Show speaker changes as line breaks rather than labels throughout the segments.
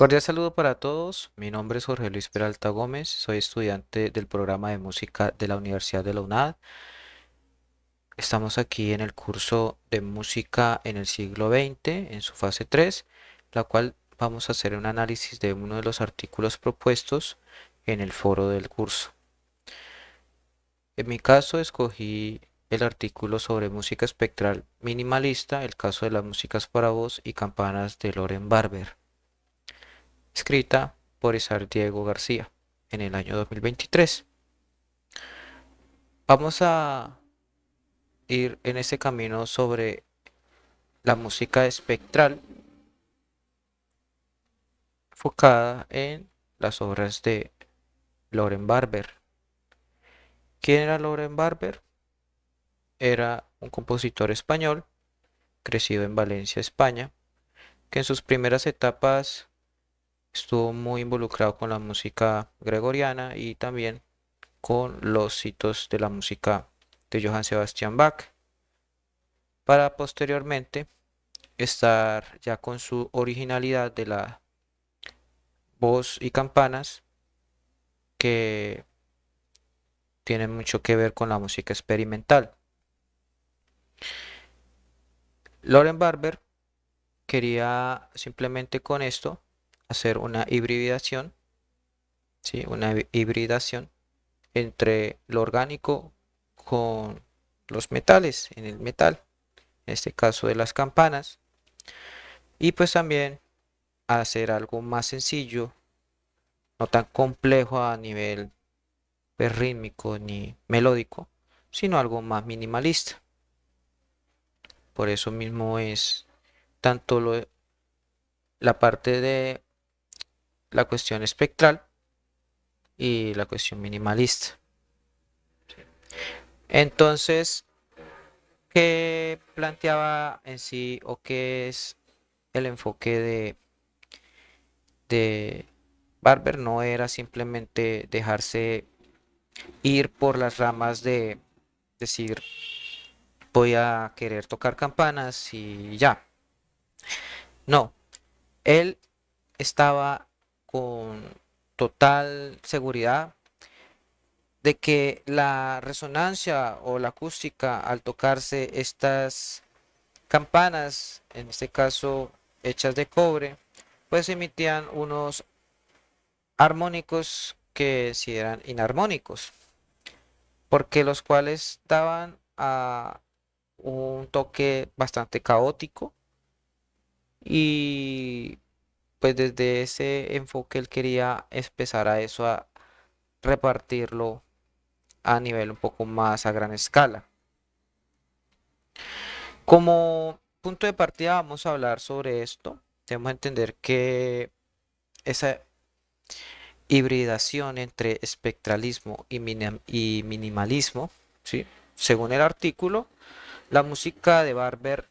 Cordial saludo para todos. Mi nombre es Jorge Luis Peralta Gómez. Soy estudiante del programa de música de la Universidad de la UNAD. Estamos aquí en el curso de música en el siglo XX, en su fase 3, la cual vamos a hacer un análisis de uno de los artículos propuestos en el foro del curso. En mi caso, escogí el artículo sobre música espectral minimalista, el caso de las músicas para voz y campanas de Loren Barber, escrita por Isar Diego García en el año 2023. Vamos a ir en ese camino sobre la música espectral enfocada en las obras de Loren Barber. ¿Quién era Loren Barber? Era un compositor español, crecido en Valencia, España, que en sus primeras etapas estuvo muy involucrado con la música gregoriana y también con los hitos de la música de Johann Sebastian Bach, para posteriormente estar ya con su originalidad de la voz y campanas que tienen mucho que ver con la música experimental. Loren Barber quería simplemente con esto hacer una hibridación, ¿sí? Una hibridación entre lo orgánico con los metales, en el metal, en este caso de las campanas, y pues también hacer algo más sencillo, no tan complejo a nivel rítmico ni melódico, sino algo más minimalista. Por eso mismo es tanto la parte de la cuestión espectral y la cuestión minimalista. Entonces, ¿qué planteaba en sí o qué es el enfoque de Barber? No era simplemente dejarse ir por las ramas de decir voy a querer tocar campanas y ya. No, él estaba con total seguridad de que la resonancia o la acústica al tocarse estas campanas, en este caso hechas de cobre, pues emitían unos armónicos que si eran inarmónicos, porque los cuales daban a un toque bastante caótico y pues desde ese enfoque él quería empezar a eso, a repartirlo a nivel un poco más a gran escala. Como punto de partida vamos a hablar sobre esto. Debemos entender que esa hibridación entre espectralismo y minimalismo, ¿sí? Según el artículo, la música de Barber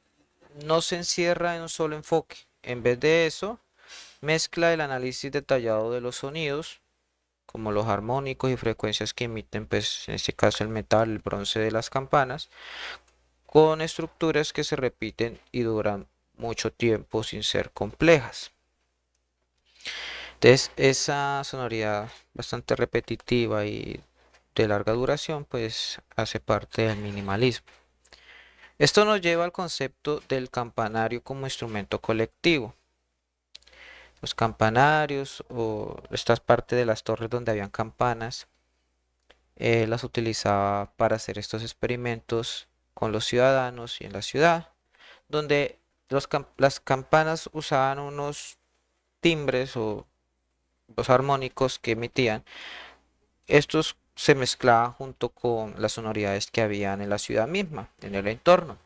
no se encierra en un solo enfoque. En vez de eso, mezcla el análisis detallado de los sonidos, como los armónicos y frecuencias que emiten, pues en este caso el metal, el bronce de las campanas, con estructuras que se repiten y duran mucho tiempo sin ser complejas. Entonces, esa sonoridad bastante repetitiva y de larga duración, pues hace parte del minimalismo. Esto nos lleva al concepto del campanario como instrumento colectivo. Los campanarios o estas partes de las torres donde habían campanas, las utilizaba para hacer estos experimentos con los ciudadanos y en la ciudad, donde las campanas usaban unos timbres o los armónicos que emitían. Estos se mezclaban junto con las sonoridades que habían en la ciudad misma, en el entorno.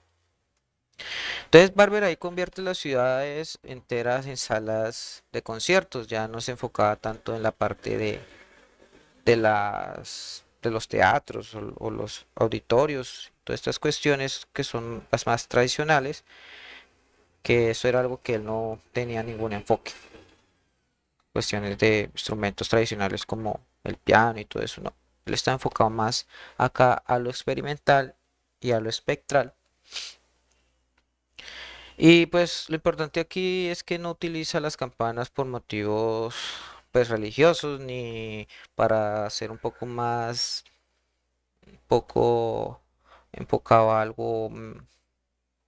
Entonces Barber ahí convierte las ciudades enteras en salas de conciertos, ya no se enfocaba tanto en la parte de los teatros o los auditorios, todas estas cuestiones que son las más tradicionales, que eso era algo que él no tenía ningún enfoque. Cuestiones de instrumentos tradicionales como el piano y todo eso, no. Él está enfocado más acá a lo experimental y a lo espectral. Y pues lo importante aquí es que no utiliza las campanas por motivos pues religiosos ni para ser un poco más, un poco enfocado a algo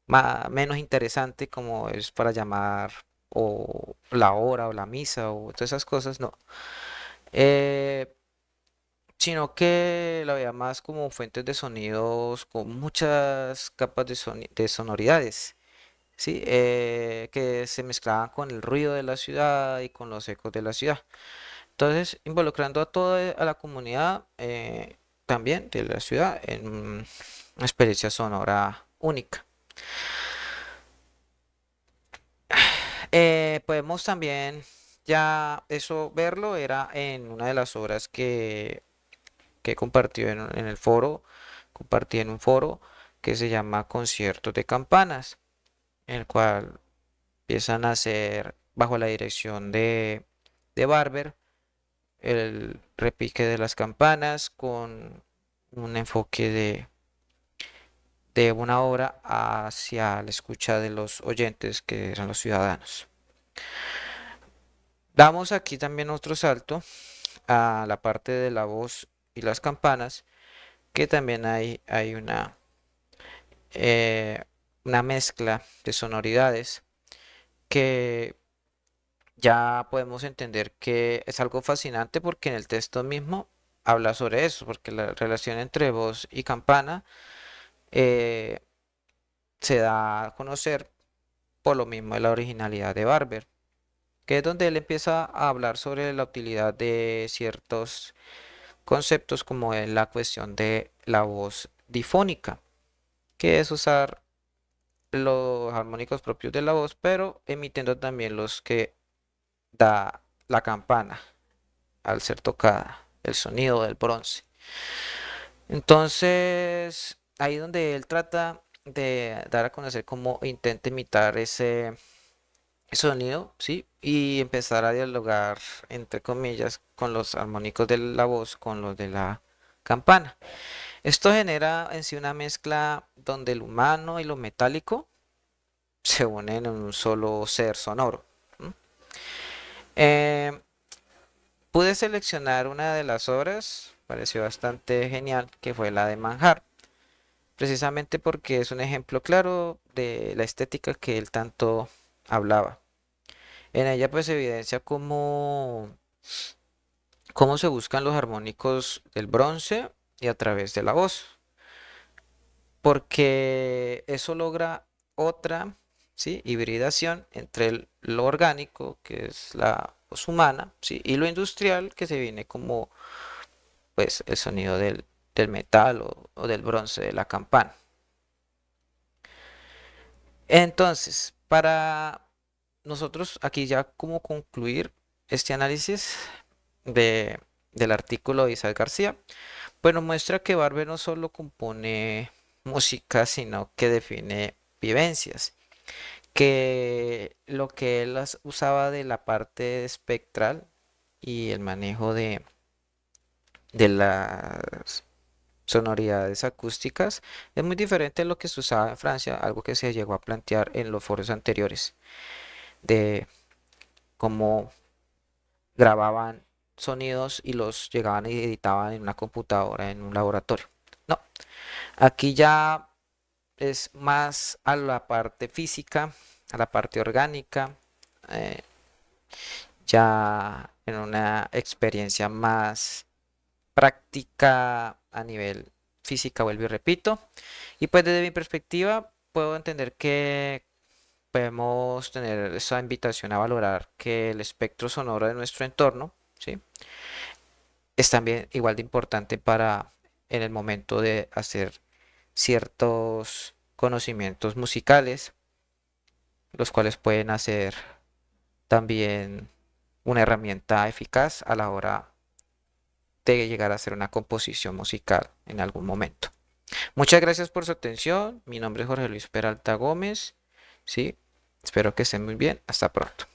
menos interesante como es para llamar o la hora o la misa o todas esas cosas, no. Eh, Sino que la veía más como fuentes de sonidos con muchas capas de sonoridades. Sí, que se mezclaban con el ruido de la ciudad y con los ecos de la ciudad. Entonces, involucrando a toda a la comunidad también de la ciudad en una experiencia sonora única. Podemos también ya eso verlo era en una de las obras que compartió en el foro, compartí en un foro que se llama Conciertos de Campanas, en el cual empiezan a hacer bajo la dirección de Barber el repique de las campanas con un enfoque de una obra hacia la escucha de los oyentes que eran los ciudadanos. Damos aquí también otro salto a la parte de la voz y las campanas, que también hay eh, una mezcla de sonoridades que ya podemos entender que es algo fascinante porque en el texto mismo habla sobre eso, porque la relación entre voz y campana eh, se da a conocer por lo mismo de la originalidad de Barber, que es donde él empieza a hablar sobre la utilidad de ciertos conceptos como es la cuestión de la voz difónica, que es usar los armónicos propios de la voz, pero emitiendo también los que da la campana al ser tocada, el sonido del bronce. Entonces, ahí donde él trata de dar a conocer cómo intenta imitar ese sonido, ¿sí? Y empezar a dialogar, entre comillas, con los armónicos de la voz, con los de la campana. Esto genera en sí una mezcla donde el humano y lo metálico se unen en un solo ser sonoro. ¿M? Eh, Pude seleccionar una de las obras, pareció bastante genial, que fue la de Manjar, precisamente porque es un ejemplo claro de la estética que él tanto hablaba. En ella pues evidencia cómo se buscan los armónicos del bronce y a través de la voz, porque eso logra otra, ¿sí? Hibridación entre lo orgánico, que es la voz humana, ¿sí? Y lo industrial, que se viene como pues el sonido del metal o del bronce de la campana. Entonces, para nosotros aquí ya como concluir este análisis de, del artículo de Isaac García, pues nos muestra que Barber no solo compone música, sino que define vivencias, que lo que él usaba de la parte espectral y el manejo de las sonoridades acústicas es muy diferente a lo que se usaba en Francia, algo que se llegó a plantear en los foros anteriores de cómo grababan sonidos y los llegaban y editaban en una computadora en un laboratorio. No, aquí ya es más a la parte física, a la parte orgánica, eh, ya en una experiencia más práctica a nivel física, vuelvo y repito. Y pues desde mi perspectiva puedo entender que podemos tener esa invitación a valorar que el espectro sonoro de nuestro entorno, ¿sí? Es también igual de importante para en el momento de hacer ciertos conocimientos musicales, los cuales pueden hacer también una herramienta eficaz a la hora de llegar a hacer una composición musical en algún momento. Muchas gracias por su atención. Mi nombre es Jorge Luis Peralta Gómez. Sí, espero que estén muy bien. Hasta pronto.